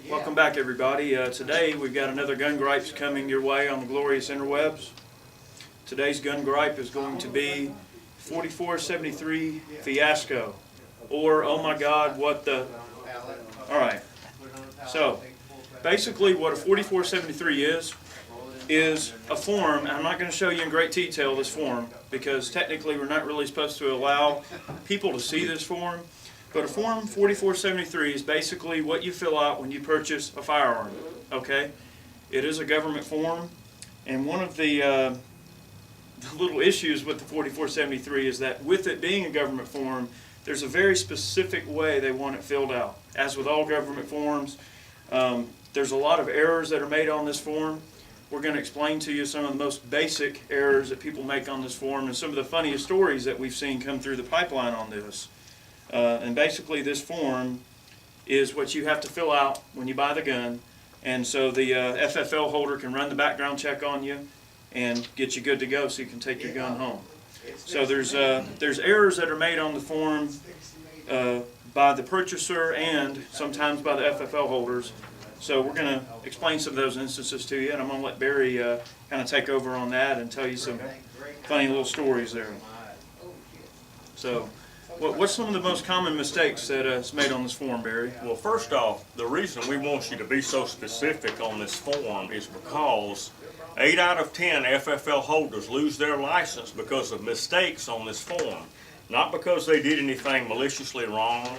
Welcome back, everybody. Today we've got another Gun Gripes coming your way on the glorious interwebs. Today's gun gripe is going to be 4473 Fiasco, or oh my God, what the... Alright, so basically what a 4473 is a form, and I'm not going to show you in great detail this form because technically we're not really supposed to allow people to see this form. But a Form 4473 is basically what you fill out when you purchase a firearm, okay? It is a government form, and one of the little issues with the 4473 is that with it being a government form, there's a very specific way they want it filled out. As with all government forms, there's a lot of errors that are made on this form. We're going to explain to you some of the most basic errors that people make on this form and some of the funniest stories that we've seen come through the pipeline on this. And basically this form is what you have to fill out when you buy the gun, and so the FFL holder can run the background check on you and get you good to go so you can take your gun home. So there's errors that are made on the form by the purchaser and sometimes by the FFL holders. So we're going to explain some of those instances to you, and I'm going to let Barry kind of take over on that and tell you some funny little stories there. So what's some of the most common mistakes that is made on this form, Barry? Well, first off, the reason we want you to be so specific on this form is because 8 out of 10 FFL holders lose their license because of mistakes on this form. Not because they did anything maliciously wrong.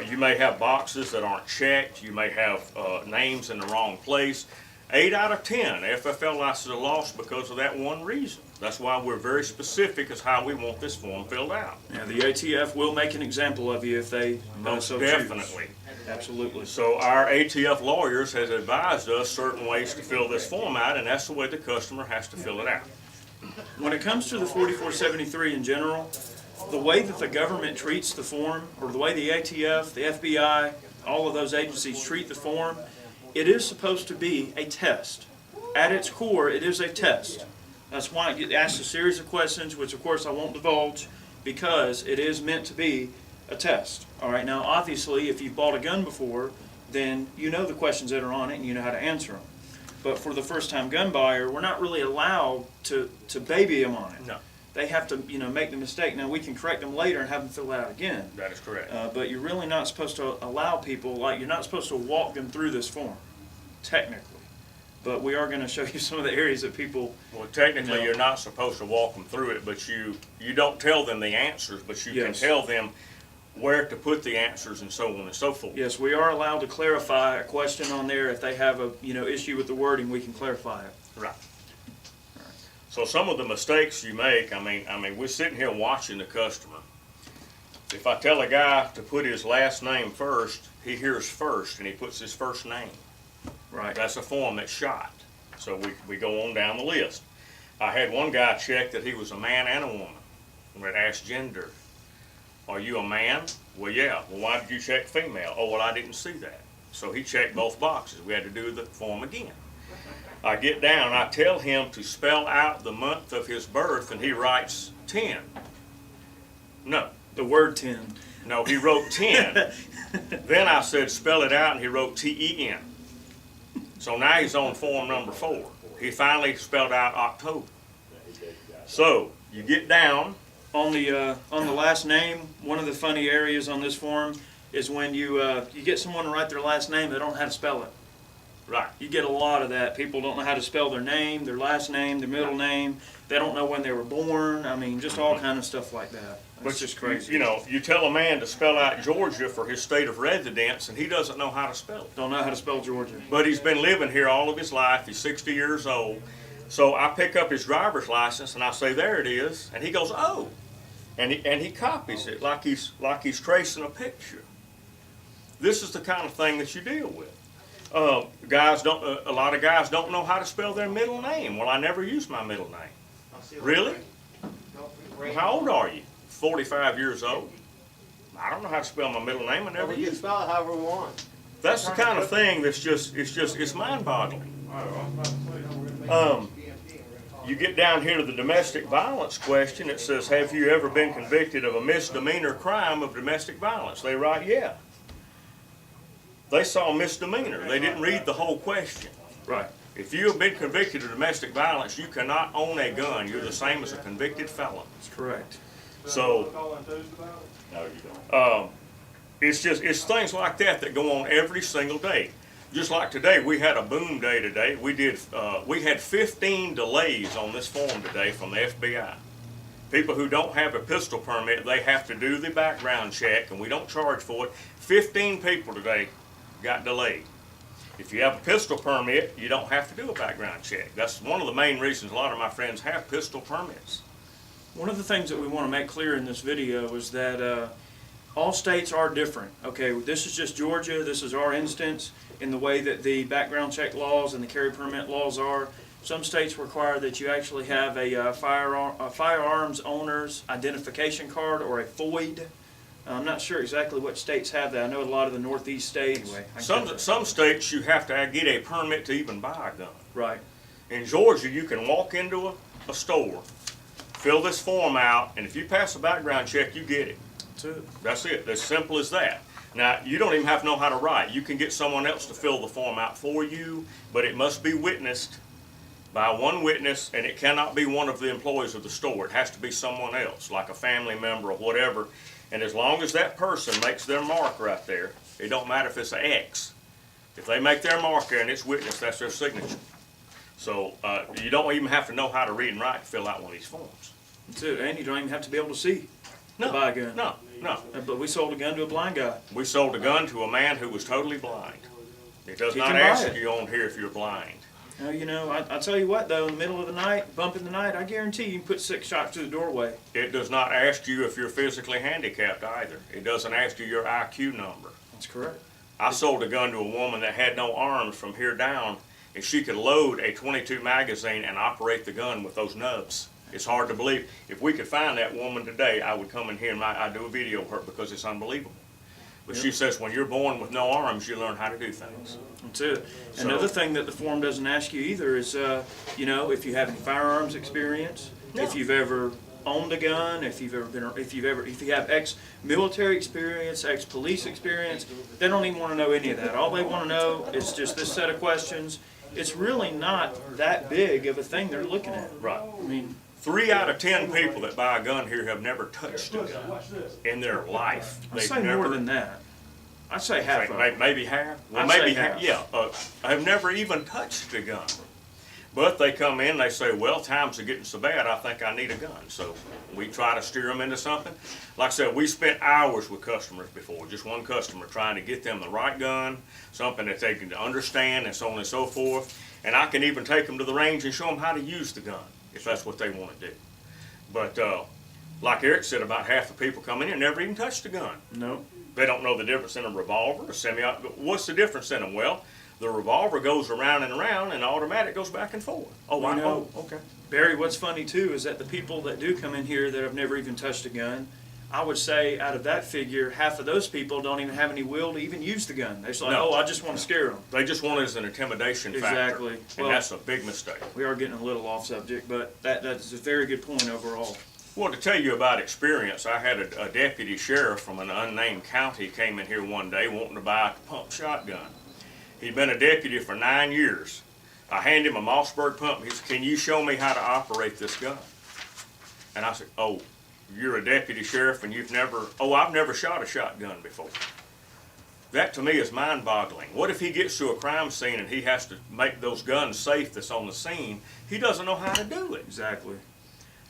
You may have boxes that aren't checked. You may have names in the wrong place. 8 out of 10 FFL licenses are lost because of that one reason. That's why we're very specific as how we want this form filled out. Yeah, the ATF will make an example of you if they so definitely. Choose. Absolutely. So our ATF lawyers has advised us certain ways to fill this form out, and that's the way the customer has to fill it out. When it comes to the 4473 in general, the way that the government treats the form, or the way the ATF, the FBI, all of those agencies treat the form, it is supposed to be a test. At its core, it is a test. That's why it gets asked a series of questions, which of course I won't divulge, because it is meant to be a test. All right, now obviously if you've bought a gun before, then you know the questions that are on it and you know how to answer them. But for the first-time gun buyer, we're not really allowed to baby them on it. No. They have to, make the mistake. Now we can correct them later and have them fill it out again. That is correct. But you're really not supposed to allow people, you're not supposed to walk them through this form, technically. But we are going to show you some of the areas that people... Well, technically you're not supposed to walk them through it, but you don't tell them the answers, but you can tell them where to put the answers and so on and so forth. Yes, we are allowed to clarify a question on there. If they have a issue with the wording, we can clarify it. Right. So some of the mistakes you make, I mean, we're sitting here watching the customer. If I tell a guy to put his last name first, he hears first and he puts his first name. Right. That's a form that's shot. So we go on down the list. I had one guy check that he was a man and a woman. And it asked gender. Are you a man? Well, yeah. Well, why did you check female? Oh, well, I didn't see that. So he checked both boxes. We had to do the form again. I get down, I tell him to spell out the month of his birth, and he writes 10. No. The word 10. No, he wrote 10. Then I said spell it out, and he wrote T-E-N. So now he's on form number 4. He finally spelled out October. So you get down. On the last name, one of the funny areas on this form is when you get someone to write their last name, they don't know how to spell it. Right. You get a lot of that. People don't know how to spell their name, their last name, their middle name. They don't know when they were born. I mean, just all kind of stuff like that. It's just crazy. You tell a man to spell out Georgia for his state of residence, and he doesn't know how to spell it. Don't know how to spell Georgia. But he's been living here all of his life. He's 60 years old. So I pick up his driver's license, and I say, there it is. And he goes, oh. And he copies it like he's tracing a picture. This is the kind of thing that you deal with. A lot of guys don't know how to spell their middle name. Well, I never use my middle name. Really? Well, how old are you? 45 years old. I don't know how to spell my middle name. I never You use it. spell it however we want. That's the kind of thing that's it's mind-boggling. You get down here to the domestic violence question. It says, have you ever been convicted of a misdemeanor crime of domestic violence? They write, yeah. they saw misdemeanor. They didn't read the whole question. Right. If you have been convicted of domestic violence, you cannot own a gun. You're the same as a convicted felon. That's correct. So, no, you don't. It's things like that that go on every single day. Just like today, we had a boom day today. We had 15 delays on this form today from the FBI. People who don't have a pistol permit, they have to do the background check, and we don't charge for it. 15 people today got delayed. If you have a pistol permit, you don't have to do a background check. That's one of the main reasons a lot of my friends have pistol permits. One of the things that we want to make clear in this video is that all states are different. Okay, this is just Georgia. This is our instance in the way that the background check laws and the carry permit laws are. Some states require that you actually have a firearms owner's identification card, or a FOID. I'm not sure exactly what states have that. I know a lot of the Northeast states. Anyway, some states you have to get a permit to even buy a gun. Right. In Georgia, you can walk into a store, fill this form out, and if you pass a background check, you get it. That's it. That's it. As simple as that. Now, you don't even have to know how to write. You can get someone else to fill the form out for you, but it must be witnessed by one witness, and it cannot be one of the employees of the store. It has to be someone else, like a family member or whatever. And as long as that person makes their mark right there, it don't matter if it's an X. If they make their mark there and it's witnessed, that's their signature. So you don't even have to know how to read and write to fill out one of these forms. That's it. And you don't even have to be able to see to buy a gun. No. But we sold a gun to a blind guy. We sold a gun to a man who was totally blind. It does He not can buy ask it. you on here if you're blind. You know, I tell you what though, in the middle of the night, bump in the night, I guarantee you can put 6 shots through the doorway. It does not ask you if you're physically handicapped either. It doesn't ask you your IQ number. That's correct. I sold a gun to a woman that had no arms from here down, and she could load a .22 magazine and operate the gun with those nubs. It's hard to believe. If we could find that woman today, I would come in here and I'd do a video of her because it's unbelievable. But she says when you're born with no arms, you learn how to do things. That's it. So, Another thing that the form doesn't ask you either is, you know, if you have any firearms experience, if you've ever owned a gun, if you have ex-military experience, ex-police experience. They don't even want to know any of that. All they want to know is just this set of questions. It's really not that big of a thing they're looking at. Right. I mean, 3 out of 10 people that buy a gun here have never touched a gun in their life. I'd say more than that. I'd say half of them. Maybe half? Well, I'd maybe say half. Yeah. I've never even touched a gun. But they come in, they say, well, times are getting so bad, I think I need a gun. So we try to steer them into something. Like I said, we spent hours with customers before, just one customer, trying to get them the right gun, something that they can understand, and so on and so forth. And I can even take them to the range and show them how to use the gun, if that's what they want to do. But like Eric said, about half the people come in here never even touched a gun. No. They don't know the difference in a revolver, a semi-auto. What's the difference in them? Well, the revolver goes around and around, and the automatic goes back and forth. Oh, I know. Okay. Barry, what's funny too is that the people that do come in here that have never even touched a gun, I would say out of that figure, half of those people don't even have any will to even use the gun. They're just like, No. oh, I just want to scare them. They just want it as an intimidation factor. Exactly. And Well, that's a big mistake. we are getting a little off subject, but that's a very good point overall. Well, to tell you about experience, I had a deputy sheriff from an unnamed county came in here one day wanting to buy a pump shotgun. He'd been a deputy for 9 years. I handed him a Mossberg pump. He said, can you show me how to operate this gun? And I said, oh, you're a deputy sheriff and you've never, I've never shot a shotgun before. That to me is mind-boggling. What if he gets to a crime scene and he has to make those guns safe that's on the scene? He doesn't know how to do it. Exactly.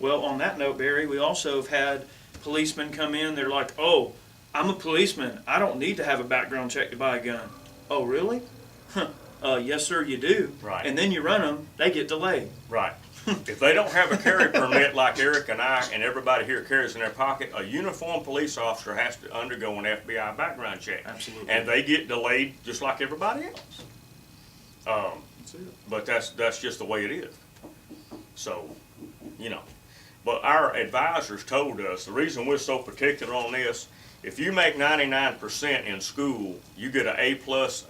Well, on that note, Barry, we also have had policemen come in. They're like, oh, I'm a policeman. I don't need to have a background check to buy a gun. Oh, really? Yes, sir, you do. Right. And then you run them, they get delayed. Right. If they don't have a carry permit like Eric and I and everybody here carries in their pocket, a uniformed police officer has to undergo an FBI background check. Absolutely. And they get delayed just like everybody else. That's it. But that's just the way it is. So, you know. But our advisors told us, the reason we're so particular on this, if you make 99% in school, you get an A+,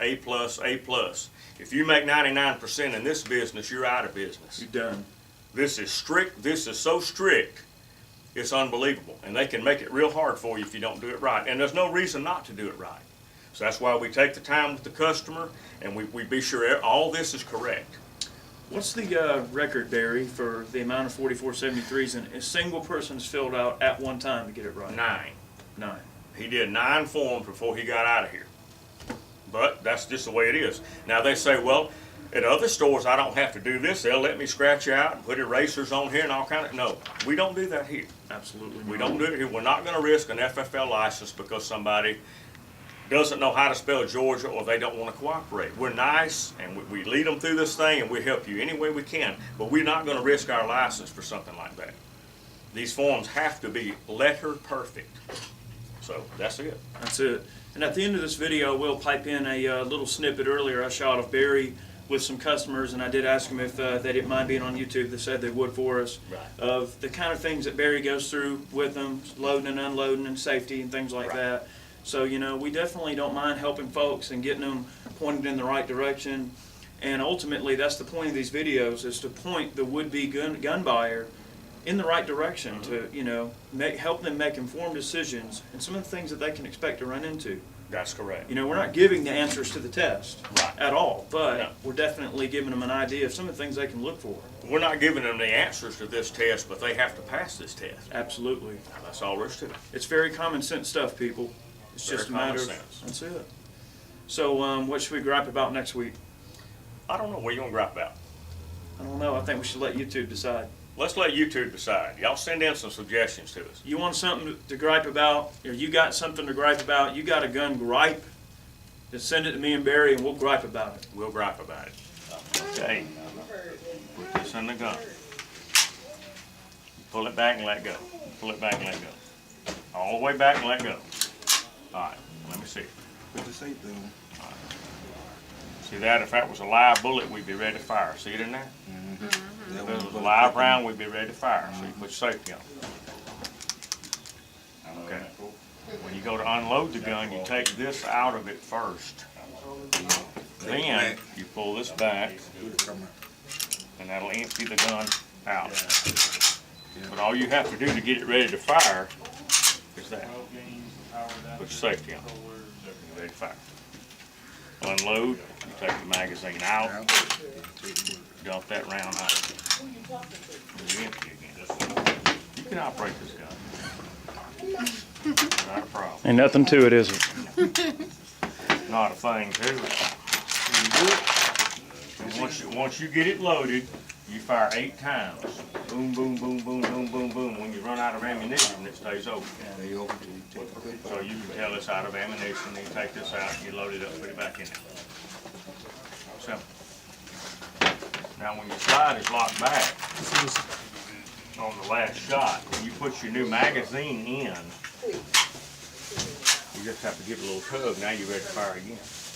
A+, A+. If you make 99% in this business, you're out of business. You're done. This is strict. This is so strict, it's unbelievable. And they can make it real hard for you if you don't do it right. And there's no reason not to do it right. So that's why we take the time with the customer, and we be sure all this is correct. What's the record, Barry, for the amount of 4473s and a single person's filled out at one time to get it right? 9. 9. He did 9 forms before he got out of here. But that's just the way it is. Now they say, well, at other stores I don't have to do this. They'll let me scratch out and put erasers on here and all kind of. No, we don't do that here. Absolutely. We don't do it here. We're not going to risk an FFL license because somebody doesn't know how to spell Georgia or they don't want to cooperate. We're nice and we lead them through this thing and we help you any way we can, but we're not going to risk our license for something like that. These forms have to be letter perfect. So that's it. That's it. And at the end of this video, we'll pipe in a little snippet earlier I shot of Barry with some customers, and I did ask them if they didn't mind being on YouTube. They said they would for us. Right. Of the kind of things that Barry goes through with them, loading and unloading and safety and things like Right. that. So, you know, we definitely don't mind helping folks and getting them pointed in the right direction. And ultimately, that's the point of these videos, is to point the would-be gun buyer in the right direction to, you know, help them make informed decisions and some of the things that they can expect to run into. That's correct. You know, we're not giving the answers to the test Right. at all, but No. we're definitely giving them an idea of some of the things they can look for. We're not giving them the answers to this test, but they have to pass this test. Absolutely. That's all there is to it. It's very common sense stuff, people. It's Very just a matter of, common sense. that's it. So, what should we gripe about next week? I don't know. What are you going to gripe about? I don't know. I think we should let YouTube decide. Let's let YouTube decide. Y'all send in some suggestions to us. You want something to gripe about, or you got something to gripe about, you got a gun gripe, then send it to me and Barry and we'll gripe about it. We'll gripe about it. Okay. Put this in the gun. Pull it back and let go. Pull it back and let go. All the way back and let go. All right. Let me see. Put the seatbelt on. See that? If that was a live bullet, we'd be ready to fire. See it in there? That If it was a bullet live clip. round, we'd be ready to fire. So you put safety on. Okay. When you go to unload the gun, you take this out of it first. Then you pull this back, and that'll empty the gun out. But all you have to do to get it ready to fire is that. Put safety on. You're ready to fire. Unload, you take the magazine out, dump that round out. And you empty again. You can operate this gun. Not a problem. Ain't nothing to it, is it? Not a thing to it. And once you get it loaded, you fire 8 times. Boom, boom, boom, boom, boom, boom, boom. When you run out of ammunition, it stays open. They open till you take the clip So off. you can tell it's out of ammunition, then you take this out, you load it up, put it back in there. Simple. Now when your slide is locked back on the last shot, when you put your new magazine in, you just have to give it a little tug, now you're ready to fire again.